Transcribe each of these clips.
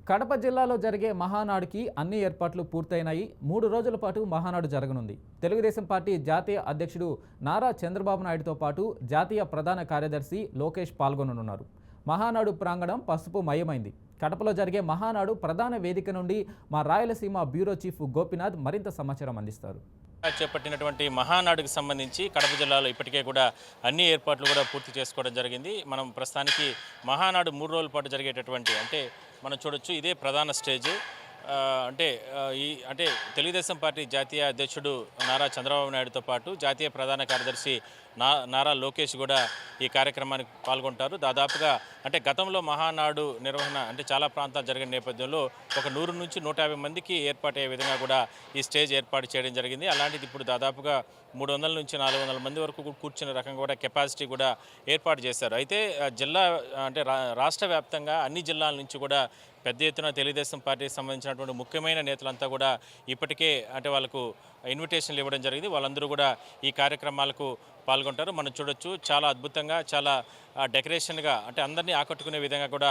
కడప జిల్లాలో జరిగే మహానాడుకి అన్ని ఏర్పాట్లు పూర్తయినాయి. 3 రోజుల పాటు మహానాడు జరగనుంది. తెలుగుదేశం పార్టీ జాతీయ అధ్యక్షుడు నారా చంద్రబాబు నాయుడుతో పాటు జాతీయ ప్రధాన కార్యదర్శి లోకేష్ పాల్గొననున్నారు. మహానాడు ప్రాంగణం పసుపు మయమైంది. కడపలో జరిగే మహానాడు ప్రధాన వేదిక నుండి మా రాయలసీమ బ్యూరో చీఫ్ గోపినాథ్ మరింత సమాచారం అందిస్తారు. చేపట్టినటువంటి మహానాడుకు సంబంధించి కడప జిల్లాలో ఇప్పటికే కూడా అన్ని ఏర్పాట్లు కూడా పూర్తి చేసుకోవడం జరిగింది. మనం ప్రస్తుతానికి మహానాడు 3 రోజుల పాటు జరిగేటటువంటి మనం చూడొచ్చు ఇదే ప్రధాన స్టేజ్. అంటే తెలుగుదేశం పార్టీ జాతీయ అధ్యక్షుడు నారా చంద్రబాబు నాయుడుతో పాటు జాతీయ ప్రధాన కార్యదర్శి నారా లోకేష్ కూడా ఈ కార్యక్రమానికి పాల్గొంటారు. దాదాపుగా గతంలో మహానాడు నిర్వహణ చాలా ప్రాంతాలు జరిగిన నేపథ్యంలో ఒక 100 నుంచి 150 మందికి ఏర్పాటయ్యే విధంగా కూడా ఈ స్టేజ్ ఏర్పాటు చేయడం జరిగింది. అలాంటిది ఇప్పుడు దాదాపుగా 300 నుంచి 400 మంది వరకు కూర్చునే రకంగా కూడా కెపాసిటీ కూడా ఏర్పాటు చేశారు. అయితే జిల్లా రాష్ట్ర వ్యాప్తంగా అన్ని జిల్లాల నుంచి కూడా పెద్ద ఎత్తున తెలుగుదేశం పార్టీకి సంబంధించినటువంటి ముఖ్యమైన నేతలంతా కూడా ఇప్పటికే వాళ్ళకు ఇన్విటేషన్లు ఇవ్వడం జరిగింది. వాళ్ళందరూ కూడా ఈ కార్యక్రమాలకు పాల్గొంటారు. మనం చూడొచ్చు చాలా అద్భుతంగా చాలా డెకరేషన్గా అందరినీ ఆకట్టుకునే విధంగా కూడా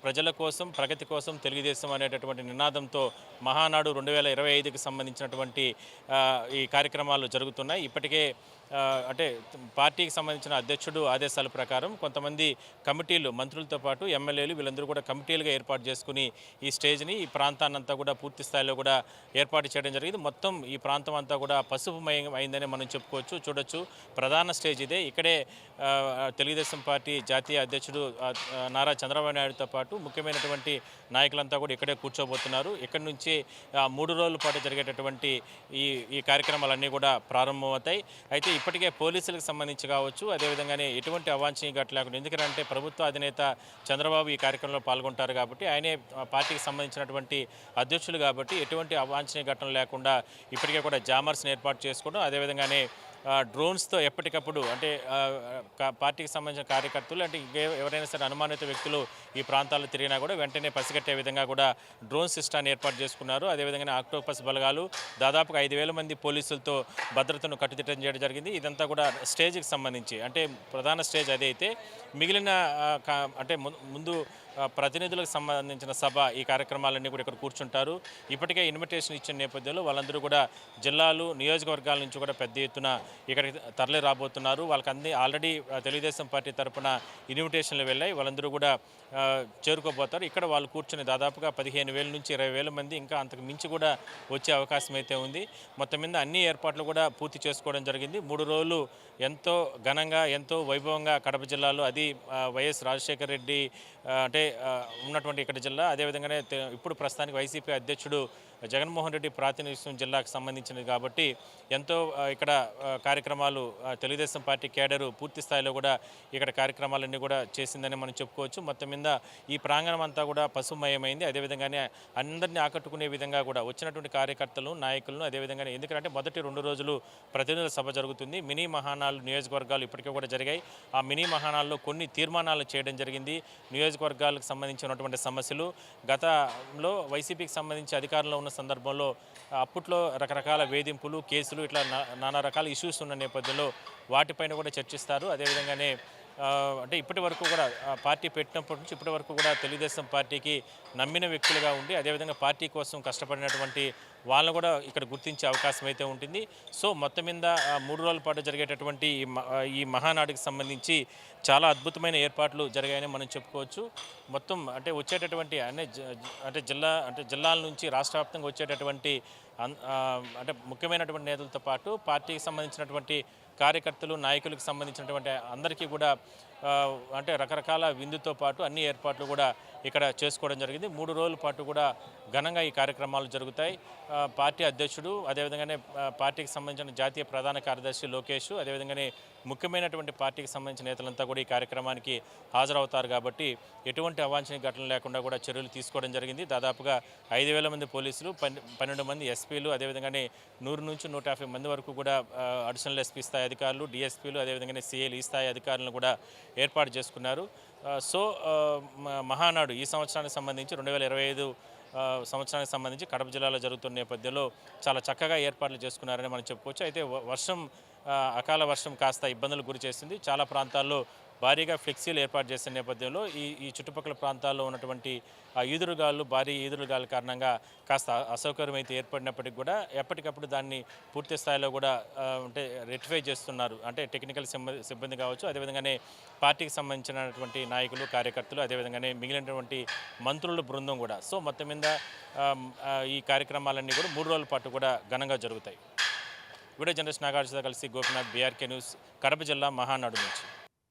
ప్రజల కోసం ప్రగతి కోసం తెలుగుదేశం అనేటటువంటి నినాదంతో మహానాడు 2025కి సంబంధించినటువంటి ఈ కార్యక్రమాలు జరుగుతున్నాయి. ఇప్పటికే పార్టీకి సంబంధించిన అధ్యక్షుడు ఆదేశాల ప్రకారం కొంతమంది కమిటీలు మంత్రులతో పాటు ఎమ్మెల్యేలు వీళ్ళందరూ కూడా కమిటీలుగా ఏర్పాటు చేసుకుని ఈ స్టేజ్ని ఈ ప్రాంతాన్నంతా కూడా పూర్తి స్థాయిలో కూడా ఏర్పాటు చేయడం జరిగింది. మొత్తం ఈ ప్రాంతం అంతా కూడా పసుపుమయం అయిందని మనం చెప్పుకోవచ్చు. చూడొచ్చు ప్రధాన స్టేజ్ ఇదే. ఇక్కడే తెలుగుదేశం పార్టీ జాతీయ అధ్యక్షుడు నారా చంద్రబాబు నాయుడుతో పాటు ముఖ్యమైనటువంటి నాయకులంతా కూడా ఇక్కడే కూర్చోబోతున్నారు. ఇక్కడి నుంచి 3 రోజుల పాటు జరిగేటటువంటి ఈ కార్యక్రమాలన్నీ కూడా ప్రారంభమవుతాయి. అయితే ఇప్పటికే పోలీసులకు సంబంధించి కావచ్చు, అదేవిధంగానే ఎటువంటి అవాంఛనీయ ఘటన లేకుండా, ఎందుకంటే ప్రభుత్వ అధినేత చంద్రబాబు ఈ కార్యక్రమంలో పాల్గొంటారు కాబట్టి ఆయనే పార్టీకి సంబంధించినటువంటి అధ్యక్షులు కాబట్టి ఎటువంటి అవాంఛనీయ ఘటనలు లేకుండా ఇప్పటికే కూడా జామర్స్ని ఏర్పాటు చేసుకోవడం, అదేవిధంగానే డ్రోన్స్తో ఎప్పటికప్పుడు పార్టీకి సంబంధించిన కార్యకర్తలు ఎవరైనా సరే అనుమానిత వ్యక్తులు ఈ ప్రాంతాల్లో తిరిగినా కూడా వెంటనే పసిగట్టే విధంగా కూడా డ్రోన్ సిస్టాన్ని ఏర్పాటు చేసుకున్నారు. అదేవిధంగా ఆక్టోపస్ బలగాలు దాదాపుగా 5,000 మంది పోలీసులతో భద్రతను కట్టుదిట్టం చేయడం జరిగింది. ఇదంతా కూడా స్టేజ్కి సంబంధించి ప్రధాన స్టేజ్ అదైతే మిగిలిన ముందు ప్రతినిధులకు సంబంధించిన సభ ఈ కార్యక్రమాలన్నీ కూడా ఇక్కడ కూర్చుంటారు. ఇప్పటికే ఇన్విటేషన్ ఇచ్చిన నేపథ్యంలో వాళ్ళందరూ కూడా జిల్లాలు నియోజకవర్గాల నుంచి కూడా పెద్ద ఎత్తున ఇక్కడికి తరలి రాబోతున్నారు. వాళ్ళకి ఆల్రెడీ తెలుగుదేశం పార్టీ తరఫున ఇన్విటేషన్లు వెళ్ళాయి. వాళ్ళందరూ కూడా చేరుకోబోతారు. ఇక్కడ వాళ్ళు కూర్చుని దాదాపుగా 15,000 నుంచి 20,000 మంది ఇంకా అంతకు మించి కూడా వచ్చే అవకాశం అయితే ఉంది. మొత్తం మీద అన్ని ఏర్పాట్లు కూడా పూర్తి చేసుకోవడం జరిగింది. 3 రోజులు ఎంతో ఘనంగా ఎంతో వైభవంగా కడప జిల్లాలో అది వైఎస్ రాజశేఖర రెడ్డి ఉన్నటువంటి ఇక్కడ జిల్లా, అదేవిధంగానే ఇప్పుడు ప్రస్తుతానికి వైసీపీ అధ్యక్షుడు జగన్మోహన్ రెడ్డి ప్రాతినిధ్యం జిల్లాకు సంబంధించినది కాబట్టి ఎంతో ఇక్కడ కార్యక్రమాలు తెలుగుదేశం పార్టీ కేడరు పూర్తి స్థాయిలో కూడా ఇక్కడ కార్యక్రమాలన్నీ కూడా చేసిందని మనం చెప్పుకోవచ్చు. మొత్తం మీద ఈ ప్రాంగణం అంతా కూడా పసుమయమైంది. అదేవిధంగానే అందరినీ ఆకట్టుకునే విధంగా కూడా వచ్చినటువంటి కార్యకర్తలను నాయకులను అదేవిధంగానే ఎందుకంటే మొదటి 2 రోజులు ప్రతినిధుల సభ జరుగుతుంది. మినీ మహానాలు నియోజకవర్గాలు ఇప్పటికే కూడా జరిగాయి. ఆ మినీ మహానాల్లో కొన్ని తీర్మానాలు చేయడం జరిగింది. నియోజకవర్గాలకు సంబంధించినటువంటి సమస్యలు గతంలో వైసీపీకి సంబంధించి అధికారంలో ఉన్న సందర్భంలో అప్పట్లో రకరకాల వేధింపులు కేసులు ఇట్లా నానా రకాల ఇష్యూస్ ఉన్న నేపథ్యంలో వాటిపైన కూడా చర్చిస్తారు. అదేవిధంగానే ఇప్పటి వరకు కూడా పార్టీ పెట్టినప్పటి నుంచి ఇప్పటి వరకు కూడా తెలుగుదేశం పార్టీకి నమ్మిన వ్యక్తులుగా ఉండి అదేవిధంగా పార్టీ కోసం కష్టపడినటువంటి వాళ్ళను కూడా ఇక్కడ గుర్తించే అవకాశం అయితే ఉంటుంది. సో మొత్తం మీద 3 రోజుల పాటు జరిగేటటువంటి ఈ మహానాడుకి సంబంధించి చాలా అద్భుతమైన ఏర్పాట్లు జరిగాయని మనం చెప్పుకోవచ్చు. మొత్తం వచ్చేటటువంటి జిల్లాల నుంచి రాష్ట్ర వ్యాప్తంగా వచ్చేటటువంటి ముఖ్యమైనటువంటి నేతలతో పాటు పార్టీకి సంబంధించినటువంటి కార్యకర్తలు నాయకులకు సంబంధించినటువంటి అందరికీ కూడా రకరకాల విందుతో పాటు అన్ని ఏర్పాట్లు కూడా ఇక్కడ చేసుకోవడం జరిగింది. 3 రోజుల పాటు కూడా ఘనంగా ఈ కార్యక్రమాలు జరుగుతాయి. పార్టీ అధ్యక్షుడు అదేవిధంగానే పార్టీకి సంబంధించిన జాతీయ ప్రధాన కార్యదర్శి లోకేష్ అదేవిధంగానే ముఖ్యమైనటువంటి పార్టీకి సంబంధించిన నేతలంతా కూడా ఈ కార్యక్రమానికి హాజరవుతారు కాబట్టి ఎటువంటి అవాంఛనీయ ఘటనలు లేకుండా కూడా చర్యలు తీసుకోవడం జరిగింది. దాదాపుగా 5,000 మంది పోలీసులు 12 మంది ఎస్పీలు అదేవిధంగానే 100 నుంచి 150 మంది వరకు కూడా అడిషనల్ ఎస్పీ స్థాయి అధికారులు డిఎస్పీలు అదేవిధంగానే సిఐలు ఈ స్థాయి అధికారులను కూడా ఏర్పాటు చేసుకున్నారు. సో మహానాడు ఈ సంవత్సరానికి సంబంధించి 2025 సంవత్సరానికి సంబంధించి కడప జిల్లాలో జరుగుతున్న నేపథ్యంలో చాలా చక్కగా ఏర్పాట్లు చేసుకున్నారని మనం చెప్పుకోవచ్చు. అయితే అకాల వర్షం కాస్త ఇబ్బందులకు గురి చేసింది. చాలా ప్రాంతాల్లో భారీగా ఫ్లెక్సీలు ఏర్పాటు చేసిన నేపథ్యంలో ఈ చుట్టుపక్కల ప్రాంతాల్లో ఉన్నటువంటి ఈదురుగాలు భారీ ఈదురుగాల కారణంగా కాస్త అసౌకర్యం అయితే ఏర్పడినప్పటికీ కూడా ఎప్పటికప్పుడు దాన్ని పూర్తి స్థాయిలో కూడా అంటే రెక్టిఫై చేస్తున్నారు. అంటే టెక్నికల్ సిబ్బంది కావచ్చు, అదేవిధంగానే పార్టీకి సంబంధించినటువంటి నాయకులు, కార్యకర్తలు, అదేవిధంగానే మిగిలినటువంటి మంత్రుల బృందం కూడా. సో మొత్తం మీద ఈ కార్యక్రమాలన్నీ కూడా 3 రోజుల పాటు కూడా ఘనంగా జరుగుతాయి. వీడియో జర్నలిస్ట్ నాగార్జునతో కలిసి గోపినాథ్, బీఆర్కే న్యూస్, కడప జిల్లా మహానాడు నుంచి.